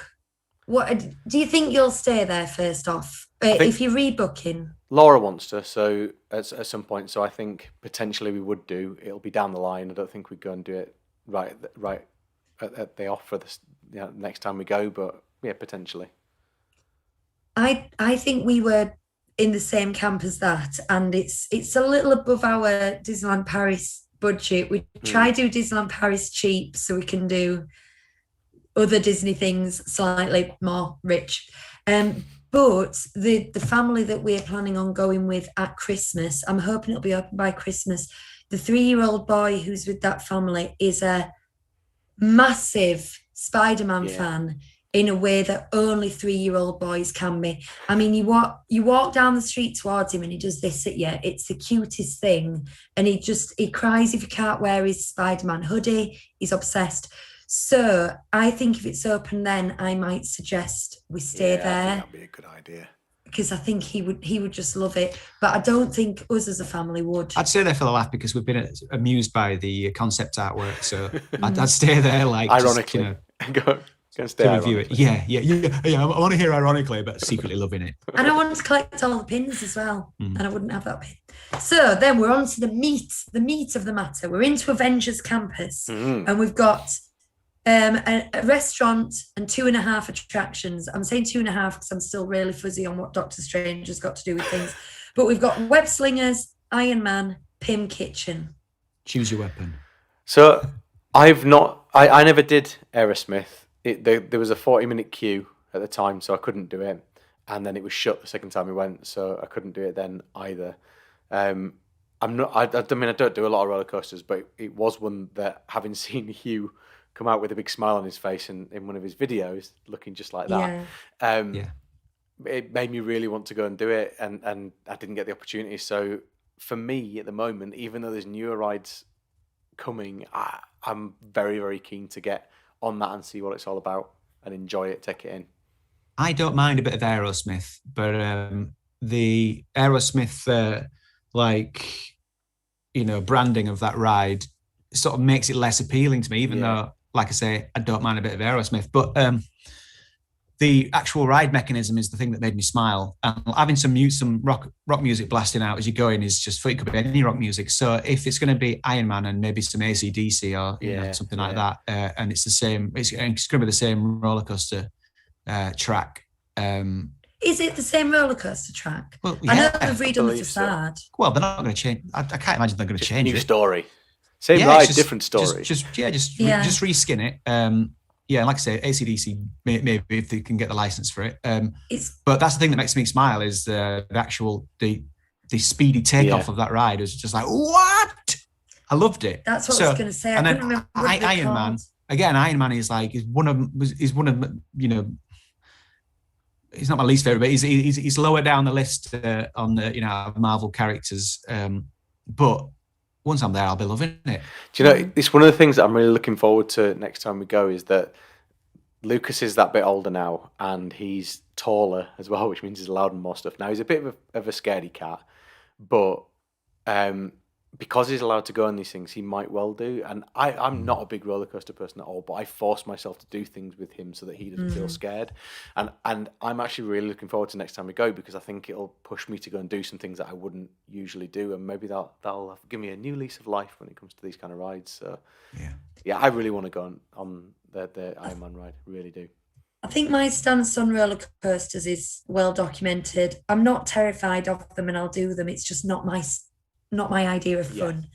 What do you think you'll stay there first off? If you're rebooking. Laura wants to, so at some point. So I think potentially we would do. It'll be down the line. I don't think we'd go and do it right at the off for this next time we go. But yeah, potentially. I think we were in the same camp as that, and it's a little above our Disneyland Paris budget. We try to do Disneyland Paris cheap so we can do other Disney things slightly more rich. But the family that we're planning on going with at Christmas, I'm hoping it'll be open by Christmas. The 3-year-old boy who's with that family is a massive Spider-Man fan in a way that only 3-year-old boys can be. I mean, you walk down the street towards him and he does this at you. It's the cutest thing. And he cries if he can't wear his Spider-Man hoodie. He's obsessed. So I think if it's open then, I might suggest we stay there. I think that'd be a good idea. Because I think he would just love it. But I don't think us as a family would. I'd stay there for the laugh because we've been amused by the concept artwork. So I'd stay there like ironically. Just, go and stay review it. Yeah. I want to hear ironically, but secretly loving it. And I want to collect all the pins as well. And I wouldn't have that pin. So then we're on to the meat of the matter. We're into Avengers Campus. And we've got a restaurant and 2.5 attractions. I'm saying 2.5 because I'm still really fuzzy on what Doctor Strange has got to do with things. But we've got Web Slingers, Iron Man, Pym Kitchen. Choose your weapon. So I never did Aerosmith. There was a 40-minute queue at the time, so I couldn't do it. And then it was shut the second time we went, so I couldn't do it then either. I don't do a lot of roller coasters, but it was one that, having seen Hugh come out with a big smile on his face in one of his videos, looking just like that, it made me really want to go and do it, and I didn't get the opportunity. So for me at the moment, even though there's newer rides coming, I'm very, very keen to get on that and see what it's all about and enjoy it, take it in. I don't mind a bit of Aerosmith, but the Aerosmith branding of that ride sort of makes it less appealing to me, even though, like I say, I don't mind a bit of Aerosmith. But the actual ride mechanism is the thing that made me smile. And having some rock music blasting out as you're going is just, it could be any rock music. So if it's going to be Iron Man and maybe some AC/DC or something like that, and it's the same, it's going to be the same roller coaster track. Is it the same roller coaster track? Well, I know they've redone the facade. So. Well, they're not going to change. I can't imagine they're going to change it. New story. Same ride, different story. Just reskin it. Like I say, AC/DC, maybe if they can get the license for it. But that's the thing that makes me smile is the speedy takeoff of that ride. Is just like, what? I loved it. That's what I was going to say. And then Iron Man again. Iron Man is one of he's not my least favorite, but he's lower down the list on the Marvel characters. But once I'm there, I'll be loving it. Do you know, it's one of the things that I'm really looking forward to next time we go is that Lucas is that bit older now and he's taller as well, which means he's allowed more stuff. Now, he's a bit of a scaredy cat, but because he's allowed to go on these things, he might well do. And I'm not a big roller coaster person at all, but I force myself to do things with him so that he doesn't feel scared. And I'm actually really looking forward to next time we go because I think it'll push me to go and do some things that I wouldn't usually do. And maybe that'll give me a new lease of life when it comes to these kind of rides. So I really want to go on the Iron Man ride. Really do. I think my stance on roller coasters is well documented. I'm not terrified of them and I'll do them. It's just not my idea of fun.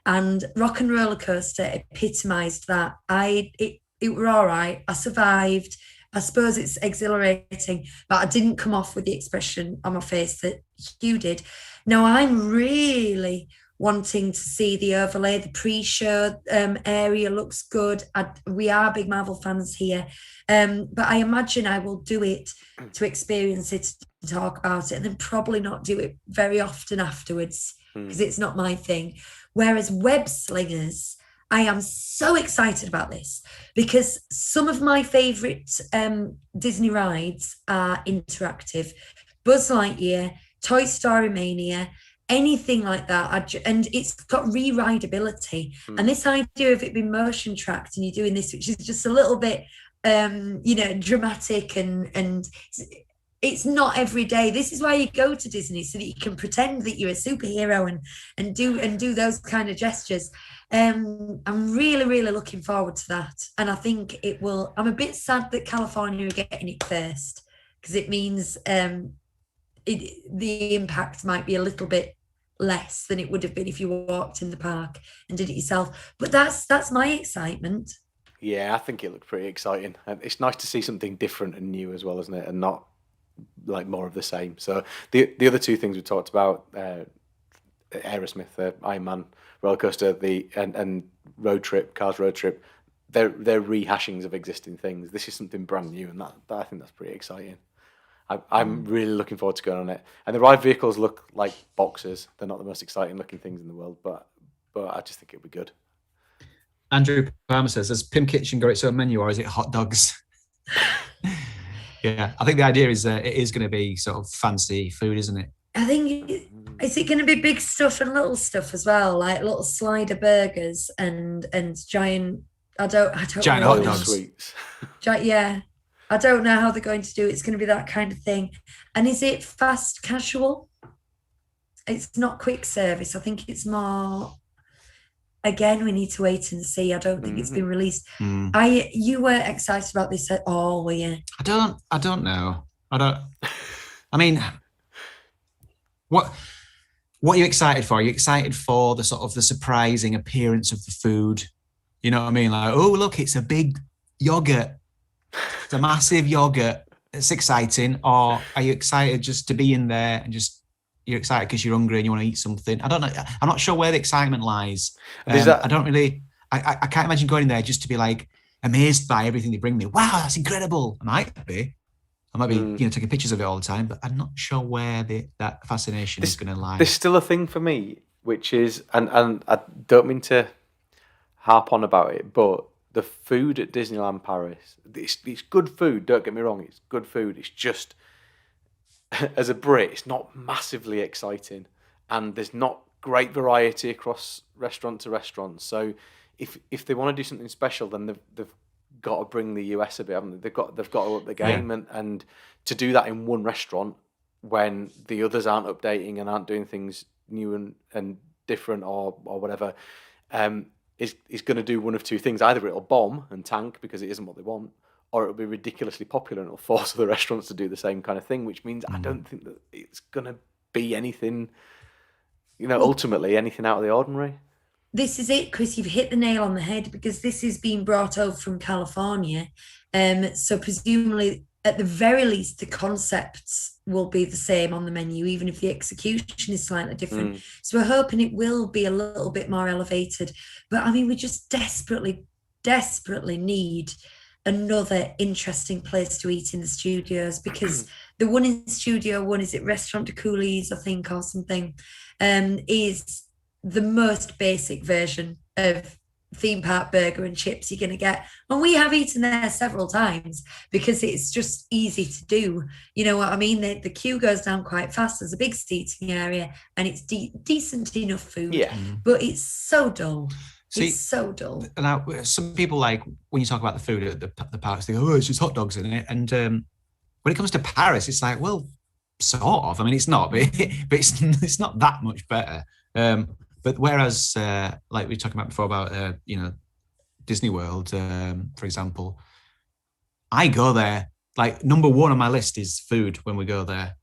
And Rock and Roller Coaster epitomised that. It were all right. I survived. I suppose it's exhilarating, but I didn't come off with the expression on my face that Hugh did. Now, I'm really wanting to see the overlay. The pre-show area looks good. We are big Marvel fans here. But I imagine I will do it to experience it, to talk about it, and then probably not do it very often afterwards, because it's not my thing. Whereas Web Slingers, I am so excited about this because some of my favourite Disney rides are interactive. Buzz Lightyear, Toy Story Mania, anything like that. And it's got re-rideability. And this idea of it being motion tracked and you're doing this, which is just a little bit, dramatic and it's not every day. This is why you go to Disney, so that you can pretend that you're a superhero and do those kind of gestures. I'm really, really looking forward to that. And I think it will. I'm a bit sad that California are getting it first because it means the impact might be a little bit less than it would have been if you walked in the park and did it yourself. But that's my excitement. Yeah, I think it looked pretty exciting. And it's nice to see something different and new as well, isn't it? And not like more of the same. So the other two things we talked about, Aerosmith, Iron Man roller coaster, and Cars Road Trip, they're rehashings of existing things. This is something brand new, and that I think that's pretty exciting. I'm really looking forward to going on it. And the ride vehicles look like boxes. They're not the most exciting looking things in the world, but I just think it'll be good. Andrew Palmer says, has Pim Kitchen got its own menu, or is it hot dogs? Yeah, I think the idea is it is going to be sort of fancy food, isn't it? I think, is it going to be big stuff and little stuff as well, like little slider burgers and giant? I don't Giant know. hot dogs. Sweets. Yeah, I don't know how they're going to do it. It's going to be that kind of thing. And is it fast casual? It's not quick service. I think it's more. Again, we need to wait and see. I don't think it's been released. You were excited about this at all, were you? I don't know. I mean, what are you excited for? Are you excited for the sort of the surprising appearance of the food? You know what I mean? Like, oh, look, it's a big yogurt. It's a massive yogurt. It's exciting. Or are you excited just to be in there and just, you're excited because you're hungry and you want to eat something? I don't know. I'm not sure where the excitement lies. I can't imagine going in there just to be like amazed by everything they bring me. Wow, that's incredible. I might be, taking pictures of it all the time, but I'm not sure where that fascination is going to lie. There's still a thing for me, which is, and I don't mean to harp on about it, but the food at Disneyland Paris, it's good food. Don't get me wrong, it's good food. It's just, as a Brit, it's not massively exciting, and there's not great variety across restaurant to restaurant. So, if they want to do something special, then they've got to bring the US a bit, haven't they? They've got to up the game, and to do that in one restaurant when the others aren't updating and aren't doing things new and different or whatever, is going to do one of two things: either it'll bomb and tank because it isn't what they want, or it'll be ridiculously popular and it'll force other restaurants to do the same kind of thing, which means I don't think that it's going to be anything, ultimately anything out of the ordinary. This is it, Chris. You've hit the nail on the head, because this is being brought over from California. So presumably, at the very least, the concepts will be the same on the menu, even if the execution is slightly different. So we're hoping it will be a little bit more elevated. But I mean, we just desperately, desperately need another interesting place to eat in the studios, because the one in Studio One, is it Restaurant de Coulis, I think, or something, is the most basic version of theme park burger and chips you're going to get. And we have eaten there several times because it's just easy to do. You know what I mean? The queue goes down quite fast. There's a big seating area and it's decent enough food. Yeah. But it's so dull. It's so dull. Now, some people, like, when you talk about the food at the parks, they go, oh, it's just hot dogs in it. And when it comes to Paris, it's like, well, sort of. I mean, it's not, but it's not that much better. But whereas, like we were talking about before about, Disney World, for example, I go there, like, number one on my list is food when we go there.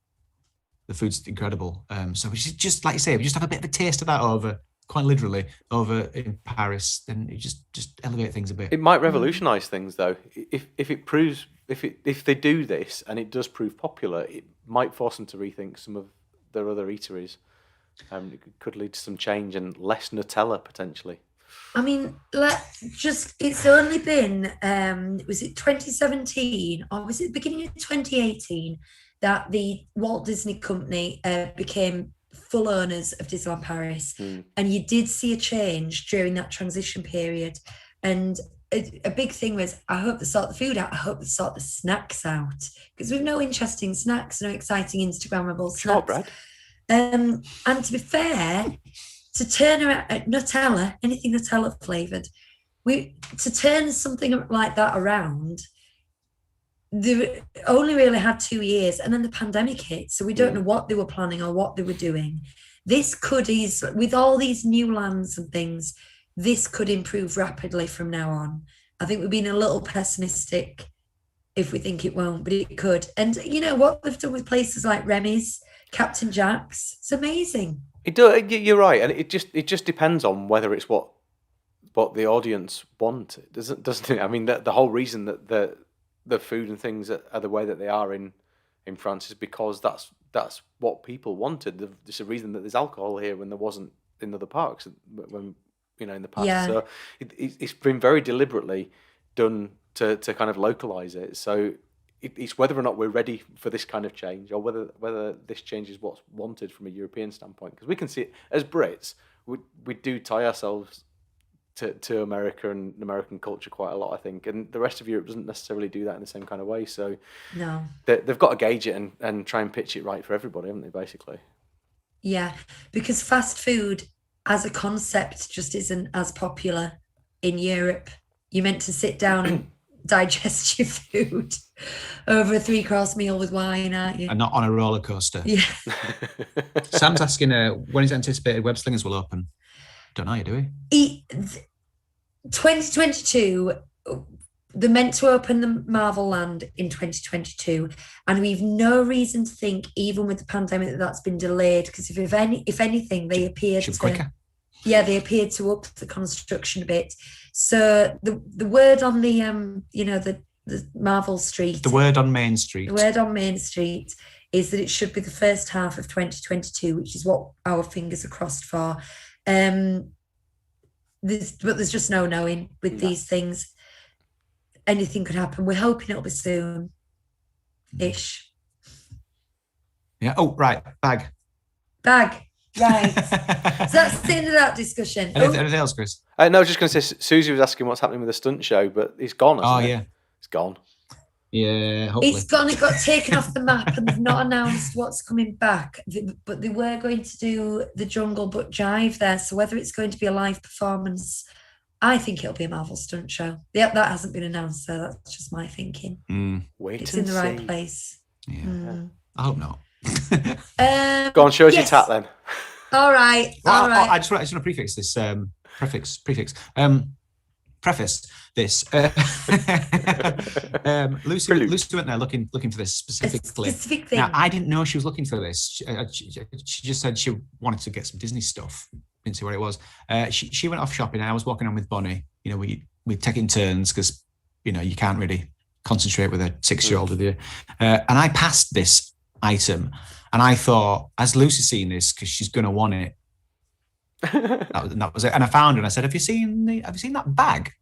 The food's incredible. So we should just, like you say, we just have a bit of a taste of that quite literally, over in Paris, then you just elevate things a bit. It might revolutionise things, though. If they do this and it does prove popular, it might force them to rethink some of their other eateries. It could lead to some change and less Nutella, potentially. I mean, it's only been, was it 2017 or was it the beginning of 2018 that the Walt Disney Company became full owners of Disneyland Paris. And you did see a change during that transition period. And a big thing was, I hope they sort the food out. I hope they sort the snacks out. Because we've no interesting snacks, no exciting Instagrammable snacks. Shortbread. And to be fair, to turn around Nutella, anything Nutella flavoured, to turn something like that around, they only really had 2 years, and then the pandemic hit, so we don't know what they were planning or what they were doing. This could easily, with all these new lands and things, this could improve rapidly from now on. I think we've been a little pessimistic if we think it won't, but it could. And you know what they've done with places like Remy's, Captain Jack's, it's amazing. You're right, and it just depends on whether it's what the audience want, doesn't it? I mean, the whole reason that the food and things are the way that they are in in France is because that's what people wanted. There's a reason that there's alcohol here when there wasn't in other parks when in the past. Yeah. So it's been very deliberately done to kind of localize it. So it's whether or not we're ready for this kind of change, or whether this change is what's wanted from a European standpoint. Because we can see it as Brits, we do tie ourselves to America and American culture quite a lot, I think, and the rest of Europe doesn't necessarily do that in the same kind of way. So No. they've got to gauge it and try and pitch it right for everybody, haven't they? Basically. Yeah, because fast food as a concept just isn't as popular in Europe. You're meant to sit down and digest your food over a 3-course meal with wine, aren't you? And not on a roller coaster. Yeah. Sam's asking when is anticipated web slingers will open. Don't know, do we? 2022, they're meant to open the Marvel Land in 2022, and we've no reason to think, even with the pandemic, that that's been delayed. Because if anything, they appear to quicker. Yeah, they appeared to up the construction a bit. So the word on the the Marvel Street. The word on Main Street. The word on Main Street is that it should be the first half of 2022, which is what our fingers are crossed for. But there's just no knowing with these things. Anything could happen. We're hoping it'll be soon-ish. Yeah. Oh, right. Bag. Right. So that's the end of that discussion. Anything else, Chris? No, I was just going to say, Susie was asking what's happening with the stunt show, but it's gone. Hasn't it? Yeah. It's gone. Yeah, hopefully. It's gone. It got taken off the map, and they've not announced what's coming back. But they were going to do the Jungle Book Jive there. So whether it's going to be a live performance, I think it'll be a Marvel stunt show. Yep, that hasn't been announced, so that's just my thinking. Wait it's in the right place. Yeah. I hope not. Go on, show us your tat then. All right. Well, all right. I just want to prefix this. Preface this. Lucie went there looking for this specifically. Specific thing. Now, I didn't know she was looking for this. She just said she wanted to get some Disney stuff. Didn't see what it was. She went off shopping. And I was walking on with Bonnie. We take in turns because you can't really concentrate with a 6-year-old with you. And I passed this item, and I thought, has Lucy seen this? Because she's going to want it. that was it. And I found her, and I said, have you seen that bag?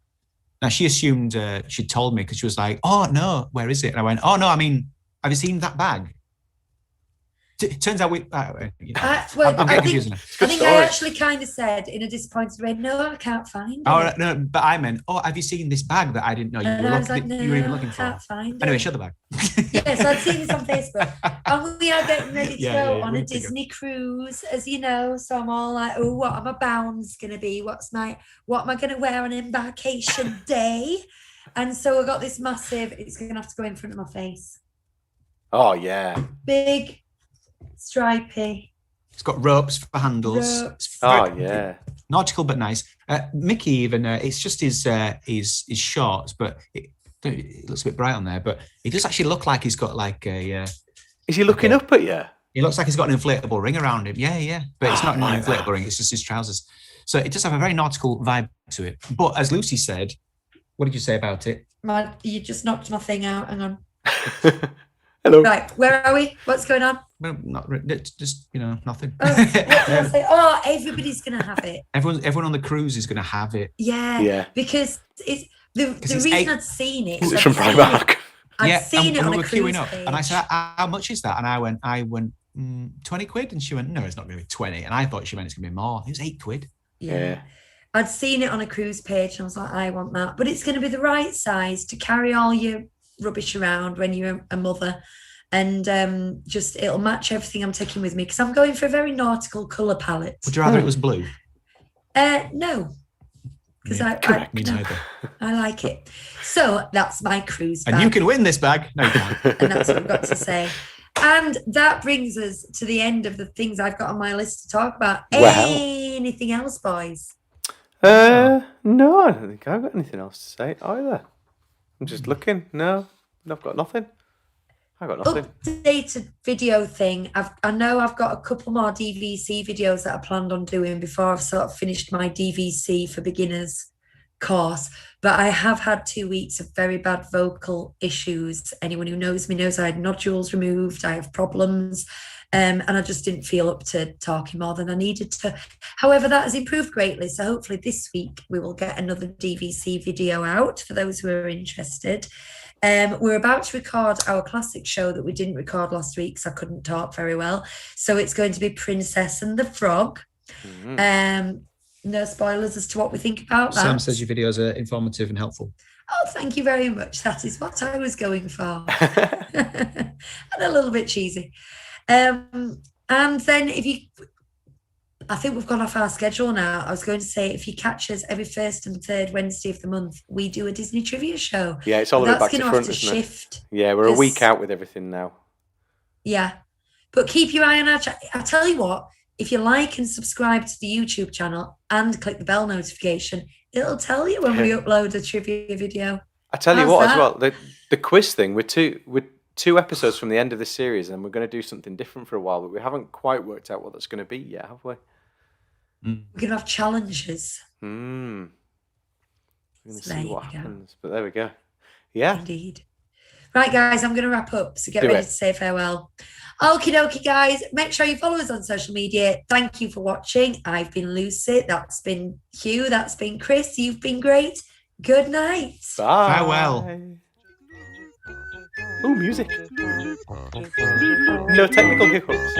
Now, she assumed she'd told me, because she was like, oh, no, where is it? And I went, oh, no, I mean, have you seen that bag? It turns out I'm getting confused now. I think I actually kind of said in a disappointed way, no, I can't find it. Oh, no, but I meant, have you seen this bag that I didn't know you were even looking for? I can't find it. Anyway, show the bag. Yes, I'd seen this on Facebook. And we are getting ready to go on a Disney cruise, as you know. So I'm all like, oh, what are my bounds going to be? What am I going to wear on embarkation day? And so I got this massive, it's going to have to go in front of my face. Oh, yeah. Big, stripy. It's got ropes for handles. Yeah. Nautical but nice. Mickey even, it's just his shorts, but it looks a bit bright on there. But he does actually look like he's got like a... Is he looking up at you? He looks like he's got an inflatable ring around him. Yeah. But it's not an inflatable ring, it's just his trousers. So it does have a very nautical vibe to it. But as Lucy said, what did you say about it? You just knocked my thing out. Hang on. Hello. Right, where are we? What's going on? Well, not just nothing. Oh, what did I say? Oh, everybody's gonna have it. Everyone on the cruise is gonna have it. Yeah. Because it's the reason I'd seen it. It's from Primark. I'd seen it on we a were cruise queuing up, page. and I said, "How much is that?" And I went, 20 quid, and she went, "No, it's not really 20." And I thought she meant it's gonna be more. It was 8 quid. Yeah. I'd seen it on a cruise page, and I was like, I want that. But it's going to be the right size to carry all your rubbish around when you're a mother. And just it'll match everything I'm taking with me, because I'm going for a very nautical colour palette. Would you rather it was blue? No, because I like it. So that's my cruise bag. And you can win this bag. No, you can't. And that's what I've got to say. And that brings us to the end of the things I've got on my list to talk about. Wow. Anything else, boys? No, I don't think I've got anything else to say either. I'm just looking. No, I've got nothing. I got nothing. Updated video thing. I know I've got a couple more DVC videos that I planned on doing before I've sort of finished my DVC for beginners course. But I have had 2 weeks of very bad vocal issues. Anyone who knows me knows I had nodules removed. I have problems. And I just didn't feel up to talking more than I needed to. However, that has improved greatly. So hopefully this week we will get another DVC video out for those who are interested. We're about to record our classic show that we didn't record last week because I couldn't talk very well. So it's going to be Princess and the Frog. No spoilers as to what we think about that. Sam says your videos are informative and helpful. Oh, thank you very much. That is what I was going for. And a little bit cheesy. And then I think we've gone off our schedule now. I was going to say, if you catch us every first and third Wednesday of the month, we do a Disney trivia show. Yeah, it's all the way back to front, have to isn't shift. It? Yeah, we're a week out with everything now. Yeah. But keep your eye on our chat. I tell you what, if you like and subscribe to the YouTube channel and click the bell notification, it'll tell you when we upload a trivia video. I tell you what, as well, the quiz thing, we're two episodes from the end of this series, and we're going to do something different for a while, but we haven't quite worked out what that's going to be yet, have we? We're going to have challenges. We're going to So see what happens. But there we go. Yeah. Indeed. Right, guys, I'm going to wrap up. So get ready to say farewell. Okie dokie, guys. Make sure you follow us on social media. Thank you for watching. I've been Lucie. That's been Hugh. That's been Chris. You've been great. Good night. Bye. Farewell. Oh, music. No technical hiccups.